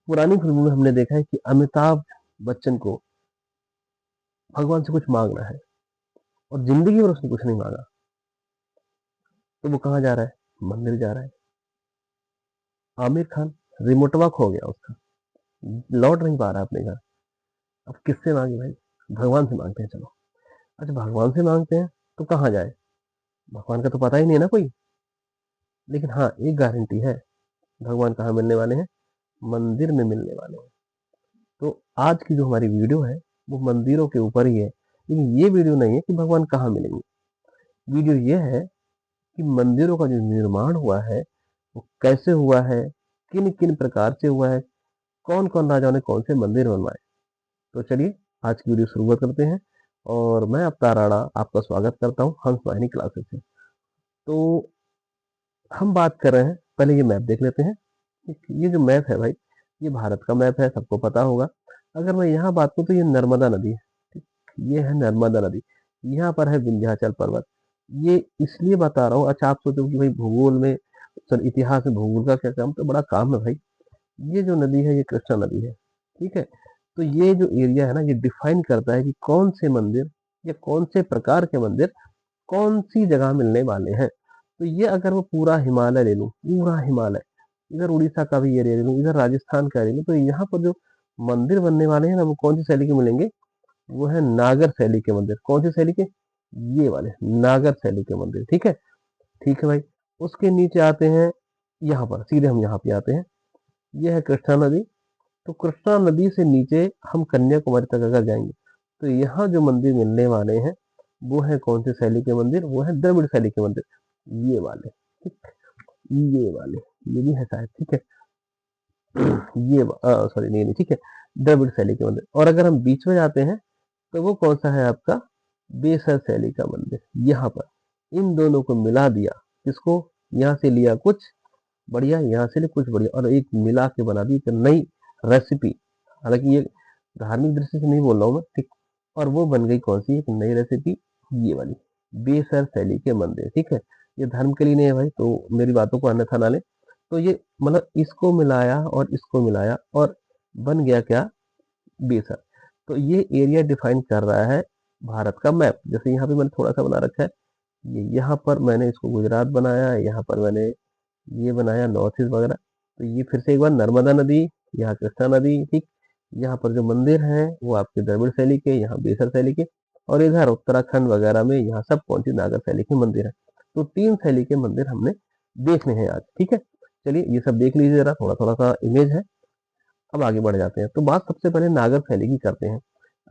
पुरानी फिल्मों में हमने देखा है कि अमिताभ बच्चन को भगवान से कुछ मांगना है और जिंदगी भर उसने कुछ नहीं मांगा, तो वो कहाँ जा रहा है? मंदिर जा रहा है। आमिर खान, रिमोटवा खो गया उसका, लौट नहीं पा रहा अपने घर। अब किससे मांगे भाई? भगवान से मांगते हैं चलो। अच्छा, भगवान से मांगते हैं तो कहाँ जाए? भगवान का तो पता ही नहीं है ना कोई। लेकिन हाँ, एक गारंटी है, भगवान कहाँ मिलने वाले हैं? मंदिर में मिलने वाले हैं। तो आज की जो हमारी वीडियो है वो मंदिरों के ऊपर ही है, लेकिन ये वीडियो नहीं है कि भगवान कहाँ मिलेंगे। वीडियो ये है कि मंदिरों का जो निर्माण हुआ है वो कैसे हुआ है, किन किन प्रकार से हुआ है, कौन कौन राजाओं ने कौन से मंदिर बनवाए। तो चलिए आज की वीडियो शुरुआत करते हैं। और मैं अवतार राणा आपका स्वागत करता हूँ हंस वाहिनी क्लासेस से। तो हम बात कर रहे हैं, पहले ये मैप देख लेते हैं। ये जो मैप है भाई, ये भारत का मैप है, सबको पता होगा। अगर मैं यहाँ बात करूँ तो ये नर्मदा नदी है। ठीक, ये है नर्मदा नदी। यहाँ पर है विंध्याचल पर्वत। ये इसलिए बता रहा हूँ। अच्छा, आप सोचो कि भाई भूगोल में, सर इतिहास में भूगोल का क्या काम? तो बड़ा काम है भाई। ये जो नदी है ये कृष्णा नदी है। ठीक है। तो ये जो एरिया है ना, ये डिफाइन करता है कि कौन से मंदिर या कौन से प्रकार के मंदिर कौन सी जगह मिलने वाले हैं। तो ये अगर वो पूरा हिमालय ले लूं, पूरा हिमालय, इधर उड़ीसा का भी एरिया ले लूं, इधर राजस्थान का ले लूं, तो यहाँ पर जो मंदिर बनने वाले हैं ना, वो कौन सी शैली के मिलेंगे? वो है नागर शैली के मंदिर। कौन सी शैली के? ये वाले नागर शैली के मंदिर। ठीक है। ठीक है भाई। उसके नीचे आते हैं, यहाँ पर सीधे हम यहाँ पे आते हैं। ये है कृष्णा नदी। तो कृष्णा नदी से नीचे हम कन्याकुमारी तक अगर जाएंगे तो यहाँ जो मंदिर मिलने वाले हैं वो है कौन से शैली के मंदिर? वो है द्रविड़ शैली के मंदिर। ये वाले। ठीक, ये वाले, ये भी है शायद। ठीक है। ये सॉरी, नहीं नहीं, ठीक है, द्रविड़ शैली के मंदिर। और अगर हम बीच में जाते हैं तो वो कौन सा है आपका? बेसर शैली का मंदिर। यहाँ पर इन दोनों को मिला दिया। किसको? यहाँ से लिया कुछ बढ़िया, यहाँ से लिया कुछ बढ़िया, और एक मिला के बना दी एक नई रेसिपी। हालांकि ये धार्मिक दृष्टि से नहीं बोल रहा हूँ मैं। ठीक। और वो बन गई कौन सी? एक नई रेसिपी, ये वाली, बेसर शैली के मंदिर। ठीक है। ये धर्म के लिए नहीं है भाई, तो मेरी बातों को अन्यथा ना ले। तो ये मतलब इसको मिलाया और इसको मिलाया और बन गया क्या? बेसर। तो ये एरिया डिफाइन कर रहा है भारत का मैप। जैसे यहाँ पे मैंने थोड़ा सा बना रखा है, ये यहाँ पर मैंने इसको गुजरात बनाया है, यहाँ पर मैंने ये बनाया नॉर्थ ईस्ट वगैरह। तो ये फिर से एक बार नर्मदा नदी, यहाँ कृष्णा नदी। ठीक। यहाँ पर जो मंदिर हैं वो आपके द्रविड़ शैली के, यहाँ बेसर शैली के, और इधर उत्तराखंड वगैरह में यहाँ सब कौन सी नागर शैली के मंदिर है। तो तीन शैली के मंदिर हमने देखने हैं आज। ठीक है। चलिए ये सब देख लीजिए जरा, थोड़ा थोड़ा सा इमेज है। अब आगे बढ़ जाते हैं। तो बात सबसे पहले नागर शैली की करते हैं।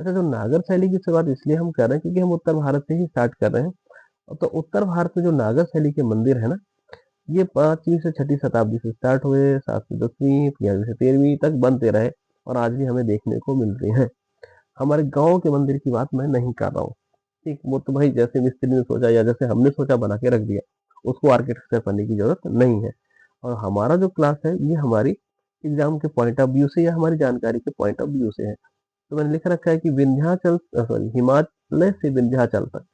अच्छा, जो नागर शैली की शुरुआत इसलिए हम कर रहे हैं क्योंकि हम उत्तर भारत से ही स्टार्ट कर रहे हैं। तो उत्तर भारत में जो नागर शैली के मंदिर है ना, ये 5वीं से 6ठी शताब्दी से स्टार्ट हुए, 7 से 10वीं, 11वीं से 13वीं तक बनते रहे और आज भी हमें देखने को मिलते हैं। हमारे गांव के मंदिर की बात मैं नहीं कर रहा हूँ। ठीक, वो तो भाई जैसे मिस्त्री ने सोचा या जैसे हमने सोचा बना के रख दिया, उसको आर्किटेक्चर करने की जरूरत नहीं है। और हमारा जो क्लास है ये हमारी एग्जाम के पॉइंट ऑफ व्यू से या हमारी जानकारी के पॉइंट ऑफ व्यू से है। तो मैंने लिख रखा है कि विंध्याचल, सॉरी, हिमालय से विंध्याचल तक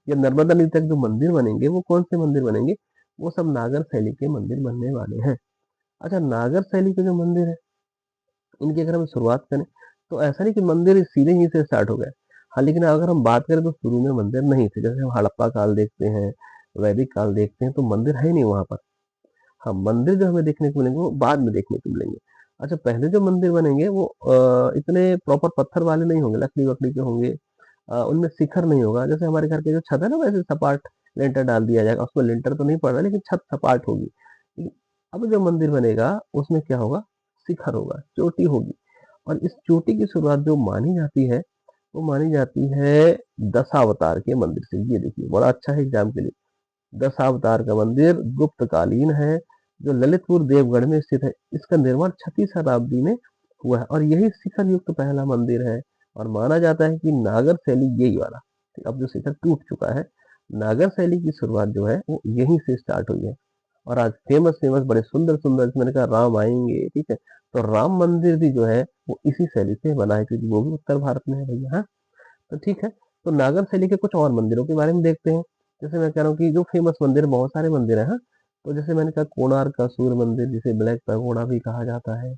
या नर्मदा नदी तक जो मंदिर बनेंगे वो कौन से मंदिर बनेंगे? वो सब नागर शैली के मंदिर बनने वाले हैं। अच्छा, नागर शैली के जो मंदिर है इनकी अगर हम शुरुआत करें तो ऐसा नहीं कि मंदिर सीधे ही से स्टार्ट हो गए। हाँ, लेकिन अगर हम बात करें तो शुरू में मंदिर नहीं थे। जैसे हम हड़प्पा काल देखते हैं, वैदिक काल देखते हैं, तो मंदिर है ही नहीं वहां पर। हाँ, मंदिर जो हमें देखने को मिलेंगे वो बाद में देखने को मिलेंगे। अच्छा, पहले जो मंदिर बनेंगे वो इतने प्रॉपर पत्थर वाले नहीं होंगे, लकड़ी वकड़ी के होंगे। उनमें शिखर नहीं होगा। जैसे हमारे घर के जो छत है ना, वैसे सपाट लेंटर डाल दिया जाएगा। उसमें लेंटर तो नहीं पड़ रहा लेकिन छत सपाट होगी। लेकिन अब जो मंदिर बनेगा उसमें क्या होगा? शिखर होगा, चोटी होगी। और इस चोटी की शुरुआत जो मानी जाती है वो मानी जाती है दशावतार के मंदिर से। ये देखिए, बड़ा अच्छा है एग्जाम के लिए। दशावतार का मंदिर गुप्तकालीन है, जो ललितपुर देवगढ़ में स्थित है। इसका निर्माण 6वीं शताब्दी में हुआ है और यही शिखर युक्त पहला मंदिर है। और माना जाता है कि नागर शैली यही वाला, अब जो शिखर टूट चुका है, नागर शैली की शुरुआत जो है वो यहीं से स्टार्ट हुई है। और आज फेमस फेमस बड़े सुंदर सुंदर, मैंने कहा राम आएंगे, ठीक है, तो राम मंदिर भी जो है वो इसी शैली से बना है क्योंकि वो भी उत्तर भारत में है भैया। हाँ, तो ठीक है। तो नागर शैली के कुछ और मंदिरों के बारे में देखते हैं। जैसे मैं कह रहा हूँ कि जो फेमस मंदिर, बहुत सारे मंदिर हैं। हाँ, तो जैसे मैंने कहा कोणार्क का सूर्य मंदिर, जिसे ब्लैक पैगोडा भी कहा जाता है,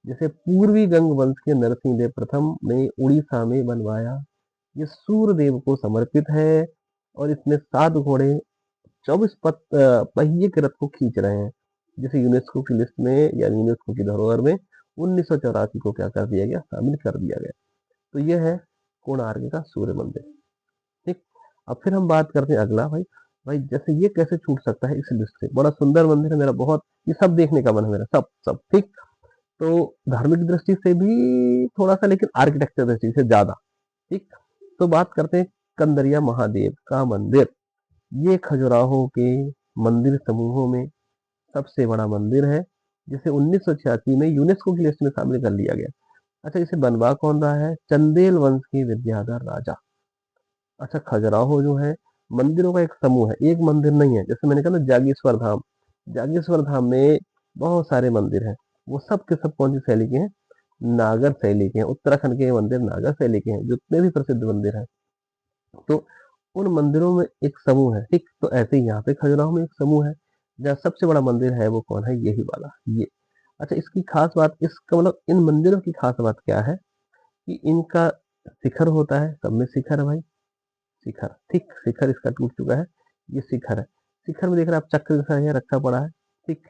जैसे पूर्वी गंग वंश के नरसिंह देव प्रथम ने उड़ीसा में बनवाया। ये सूर्यदेव को समर्पित है और इसमें 7 घोड़े 24 पहिए के रथ को खींच रहे हैं, जिसे यूनेस्को की लिस्ट में या यूनेस्को की धरोहर में 1984 को क्या कर दिया गया, शामिल कर दिया गया। तो ये है कोणार्क का सूर्य मंदिर। ठीक, अब फिर हम बात करते हैं अगला। भाई भाई जैसे ये कैसे छूट सकता है इस लिस्ट से, बड़ा सुंदर मंदिर है मेरा, बहुत, ये सब देखने का मन है मेरा, सब सब ठीक। तो धार्मिक दृष्टि से भी थोड़ा सा, लेकिन आर्किटेक्चर दृष्टि से ज्यादा। ठीक, तो बात करते हैं कंदरिया महादेव का मंदिर। ये खजुराहो के मंदिर समूहों में सबसे बड़ा मंदिर है, जिसे 1986 में यूनेस्को की लिस्ट में शामिल कर लिया गया। अच्छा, इसे बनवा कौन रहा है? चंदेल वंश के विद्याधर राजा। अच्छा, खजुराहो जो है मंदिरों का एक समूह है, एक मंदिर नहीं है। जैसे मैंने कहा ना जागेश्वर धाम, जागेश्वर धाम में बहुत सारे मंदिर हैं। वो सब के सब कौन सी शैली के हैं? नागर शैली के हैं। उत्तराखंड के मंदिर नागर शैली के हैं, जितने भी प्रसिद्ध मंदिर हैं। तो उन मंदिरों में एक समूह है। ठीक, तो ऐसे ही यहाँ पे खजुराहो में एक समूह है, जहाँ सबसे बड़ा मंदिर है वो कौन है? यही वाला, ये। अच्छा, इसकी खास बात, इसका मतलब इन मंदिरों की खास बात क्या है कि इनका शिखर होता है, सब में शिखर है भाई, शिखर। ठीक, शिखर इसका टूट चुका है, ये शिखर है। शिखर में देख रहे हैं आप, चक्र जैसा ये रखा पड़ा है। ठीक,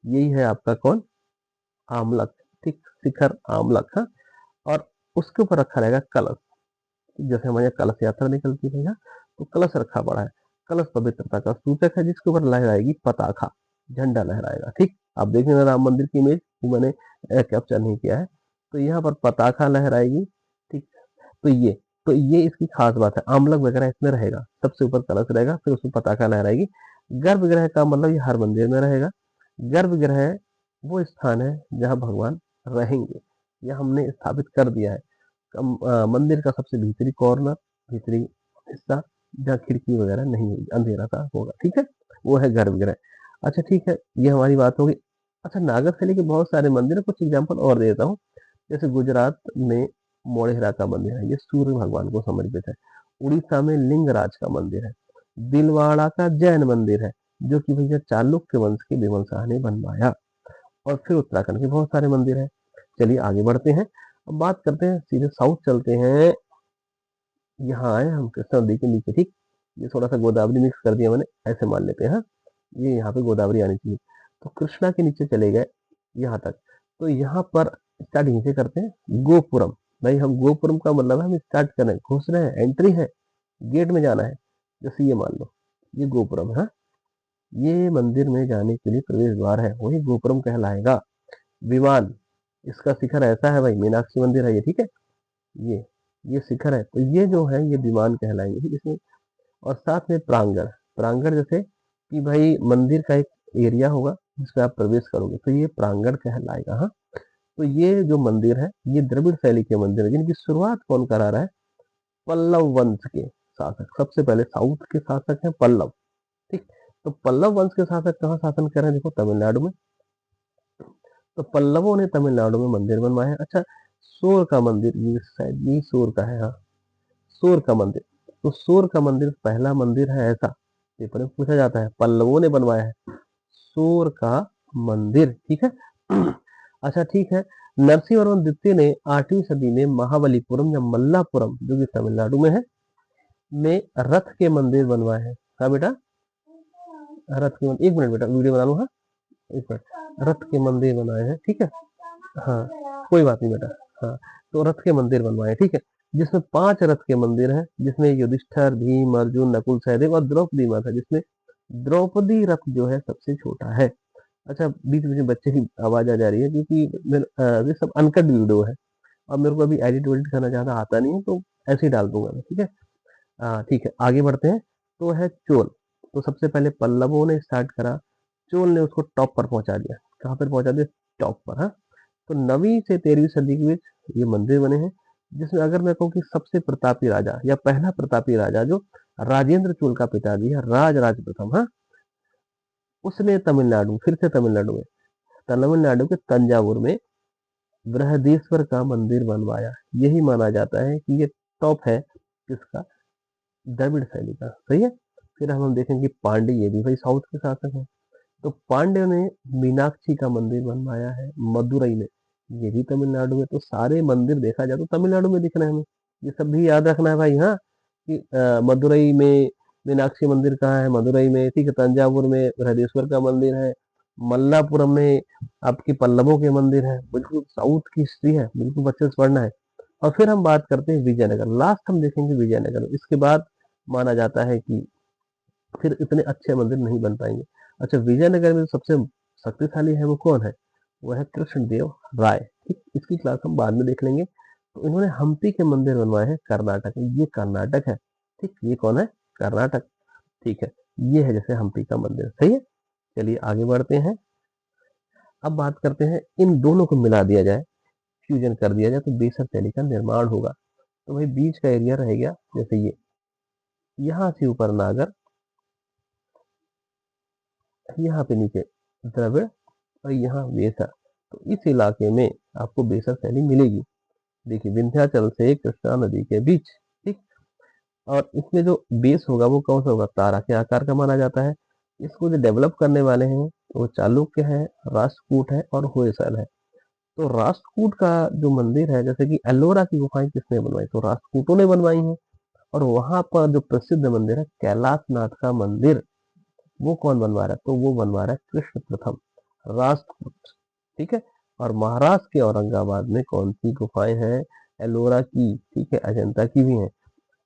यही है आपका कौन? आमलक। ठीक, शिखर आमलक है। और उसके ऊपर रखा रहेगा कलश। जैसे हमारे यहाँ कलश यात्रा निकलती है भैया, तो कलश रखा पड़ा है। कलश पवित्रता का सूचक है, जिसके ऊपर लहराएगी पताखा, झंडा लहराएगा। ठीक, आप देख लेना राम मंदिर की इमेज, मैंने कैप्चर नहीं किया है। तो यहाँ पर पताखा लहराएगी। ठीक, तो ये इसकी खास बात है। आमलक वगैरह इसमें रहेगा, सबसे ऊपर कलश रहेगा, फिर उसमें पताखा लहराएगी। गर्भगृह का मतलब ये हर मंदिर में रहेगा। गर्भगृह वो स्थान है जहाँ भगवान रहेंगे, यह हमने स्थापित कर दिया है। मंदिर का सबसे भीतरी कॉर्नर, भीतरी हिस्सा, जहाँ खिड़की वगैरह नहीं होगी, अंधेरा सा होगा। ठीक है, वो है गर्भगृह। अच्छा ठीक है, ये हमारी बात होगी। अच्छा, नागर शैली के बहुत सारे मंदिर है, कुछ एग्जाम्पल और दे देता हूँ। जैसे गुजरात में मोढेरा का मंदिर है, ये सूर्य भगवान को समर्पित है। उड़ीसा में लिंगराज का मंदिर है। दिलवाड़ा का जैन मंदिर है, जो कि भैया चालुक्य वंश के विमल शाह ने बनवाया। और फिर उत्तराखंड के बहुत सारे मंदिर हैं। चलिए आगे बढ़ते हैं, अब बात करते हैं, सीधे साउथ चलते हैं। यहाँ आए हम कृष्णा नदी के नीचे। ठीक, ये थोड़ा सा गोदावरी मिक्स कर दिया मैंने, ऐसे मान लेते हैं। हाँ, ये यहाँ पे गोदावरी आनी चाहिए। तो कृष्णा के नीचे चले गए यहाँ तक। तो यहाँ पर स्टार्ट यहीं से करते हैं, गोपुरम। भाई हम गोपुरम का मतलब है हम स्टार्ट कर रहे हैं, घुस रहे हैं, एंट्री है, गेट में जाना है। जैसे ये मान लो, ये गोपुरम है। हाँ? ये मंदिर में जाने के लिए प्रवेश द्वार है, वही गोपुरम कहलाएगा। विमान, इसका शिखर ऐसा है भाई, मीनाक्षी मंदिर है ये। ठीक है, ये ये शिखर है, तो ये जो है ये विमान कहलाएंगे। ठीक, इसमें और साथ में प्रांगण। प्रांगण जैसे कि भाई मंदिर का एक एरिया होगा जिसमें आप प्रवेश करोगे, तो ये प्रांगण कहलाएगा। हाँ, तो ये जो मंदिर है ये द्रविड़ शैली के मंदिर है, जिनकी शुरुआत कौन करा रहा है? पल्लव वंश के शासक। सबसे पहले साउथ के शासक हैं पल्लव। ठीक, तो पल्लव वंश के शासक कहाँ शासन कर रहे हैं? देखो तमिलनाडु में। तो पल्लवों ने तमिलनाडु में मंदिर बनवाए हैं। अच्छा, सोर का मंदिर, ये शायद ये सोर का है। हाँ, सोर का मंदिर। तो सोर का मंदिर पहला मंदिर है ऐसा, पेपर में पूछा जाता है, पल्लवों ने बनवाया है सोर का मंदिर। ठीक है। अच्छा ठीक है, नरसिंहवर्मन द्वितीय ने 8वीं सदी में महाबलीपुरम या मल्लापुरम, जो कि तमिलनाडु में है, में रथ के मंदिर बनवाए हैं। हाँ बेटा, रथ के मंदिर, एक मिनट बेटा वीडियो बना लूँ। हाँ, एक मिनट, रथ के मंदिर बनाए हैं। ठीक है, हाँ, कोई बात नहीं बेटा। हाँ, तो रथ के मंदिर बनवाए। ठीक है, जिसमें 5 रथ के मंदिर हैं, जिसमें युधिष्ठिर, भीम, अर्जुन, नकुल, सहदेव और द्रौपदी माता, जिसमें द्रौपदी रथ जो है सबसे छोटा है। अच्छा, बीच बीच में बच्चे की आवाज आ जा रही है, क्योंकि ये सब अनकट वीडियो है और मेरे को अभी एडिट वेडिट करना ज्यादा आता नहीं है, तो ऐसे ही डाल दूंगा मैं। ठीक है, ठीक है, आगे बढ़ते हैं। तो है चोल। तो सबसे पहले पल्लवों ने स्टार्ट करा, चोल ने उसको टॉप पर पहुंचा दिया। कहाँ पर पहुंचा दिया? टॉप पर। हाँ, तो 9वीं से 13वीं सदी के बीच ये मंदिर बने हैं, जिसमें अगर मैं कहूँ कि सबसे प्रतापी राजा या पहला प्रतापी राजा जो राजेंद्र चोल का पिताजी है, राज प्रथम। हाँ, उसने तमिलनाडु, फिर से तमिलनाडु में, तमिलनाडु के तंजावुर में बृहदीश्वर का मंदिर बनवाया। यही माना जाता है कि ये टॉप है किसका? द्रविड़ शैली का। सही है। फिर हम देखेंगे पांड्य, ये भी भाई साउथ के शासक हैं। तो पांड्य ने मीनाक्षी का मंदिर बनवाया है मदुरई में। ये भी तमिलनाडु में। तो सारे मंदिर देखा जाए तो तमिलनाडु में दिख रहे हैं हमें। ये सब भी याद रखना है भाई, हाँ, कि मदुरई में मीनाक्षी मंदिर कहाँ है, मदुरई में, ठीक है, तंजावुर में बृहदेश्वर का मंदिर है, मल्लापुरम में आपकी पल्लवों के मंदिर है। बिल्कुल साउथ की हिस्ट्री है, बिल्कुल बच्चे से पढ़ना है। और फिर हम बात करते हैं विजयनगर, लास्ट हम देखेंगे विजयनगर। इसके बाद माना जाता है कि फिर इतने अच्छे मंदिर नहीं बन पाएंगे। अच्छा, विजयनगर में सबसे शक्तिशाली है वो कौन है? वो है कृष्णदेव राय। ठीक, इसकी क्लास हम बाद में देख लेंगे। तो इन्होंने हम्पी के मंदिर बनवाए हैं कर्नाटक में। ये कर्नाटक है, ठीक, ये कौन है? कर्नाटक। ठीक है, ये है जैसे हम्पी का मंदिर, सही है। चलिए आगे बढ़ते हैं। अब बात करते हैं, इन दोनों को मिला दिया जाए, फ्यूजन कर दिया जाए तो बेसर शैली का निर्माण होगा। तो भाई बीच का एरिया रह गया जैसे ये, यहाँ से ऊपर नागर, यहाँ पे नीचे द्रविड़, और यहाँ बेसर। तो इस इलाके में आपको बेसर शैली मिलेगी। देखिए, विंध्याचल से कृष्णा नदी के बीच, ठीक। और इसमें जो बेस होगा वो कौन सा होगा? तारा के आकार का माना जाता है। इसको जो डेवलप करने वाले हैं वो चालुक्य है, राष्ट्रकूट है और होयसल है। तो राष्ट्रकूट का जो मंदिर है, जैसे कि एलोरा की गुफाएं किसने बनवाई? तो राष्ट्रकूटों ने बनवाई हैं। और वहां पर जो प्रसिद्ध मंदिर है कैलाशनाथ का मंदिर, वो कौन बनवा रहा है? तो वो बनवा रहा है कृष्ण प्रथम, राष्ट्रकूट, ठीक है। और महाराष्ट्र के औरंगाबाद में कौन सी गुफाएं हैं? एलोरा की, ठीक है, अजंता की भी हैं।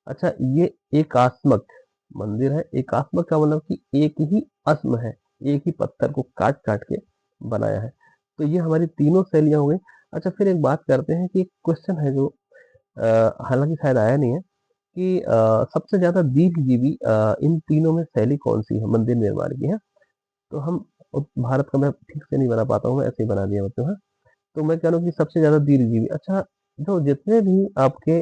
अच्छा, ये एकात्मक मंदिर है। एकात्मक का मतलब कि एक ही अस्म है, एक ही पत्थर को काट काट के बनाया है। तो ये हमारी तीनों शैलियां हो गई। अच्छा, फिर एक बात करते हैं कि एक क्वेश्चन है जो हालांकि शायद आया नहीं है, कि सबसे ज्यादा दीर्घजीवी इन तीनों में शैली कौन सी है मंदिर निर्माण की, है? तो हम भारत का मैं ठीक से नहीं बना पाता हूँ, मैं ऐसे ही बना दिया मतलब, हाँ। तो मैं कह रहा हूँ कि सबसे ज्यादा दीर्घजीवी, अच्छा, जो जितने भी आपके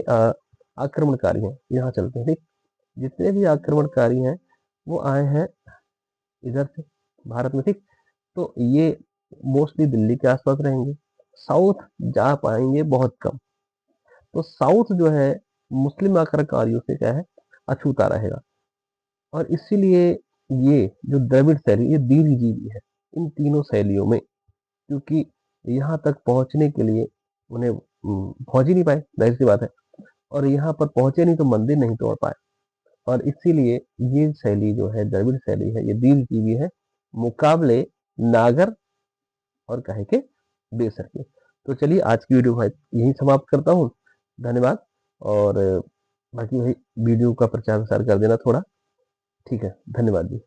आक्रमणकारी हैं, यहाँ चलते हैं, ठीक। जितने भी आक्रमणकारी हैं वो आए हैं इधर से, भारत में, ठीक। तो ये मोस्टली दिल्ली के आसपास रहेंगे, साउथ जा पाएंगे बहुत कम। तो साउथ जो है मुस्लिम आक्रमणकारियों से क्या है, अछूता रहेगा। और इसीलिए ये जो द्रविड़ शैली, ये दीर्घजीवी है इन तीनों शैलियों में। क्योंकि यहाँ तक पहुंचने के लिए उन्हें पहुंच ही नहीं पाए, जाहिर सी बात है। और यहाँ पर पहुंचे नहीं तो मंदिर नहीं तोड़ पाए। और इसीलिए ये शैली जो है, द्रविड़ शैली है, ये दीर्घजीवी है मुकाबले नागर और कहे के बेसर के। तो चलिए आज की वीडियो भाई यही समाप्त करता हूँ। धन्यवाद। और बाकी भाई वीडियो का प्रचार प्रसार कर देना थोड़ा, ठीक है। धन्यवाद जी।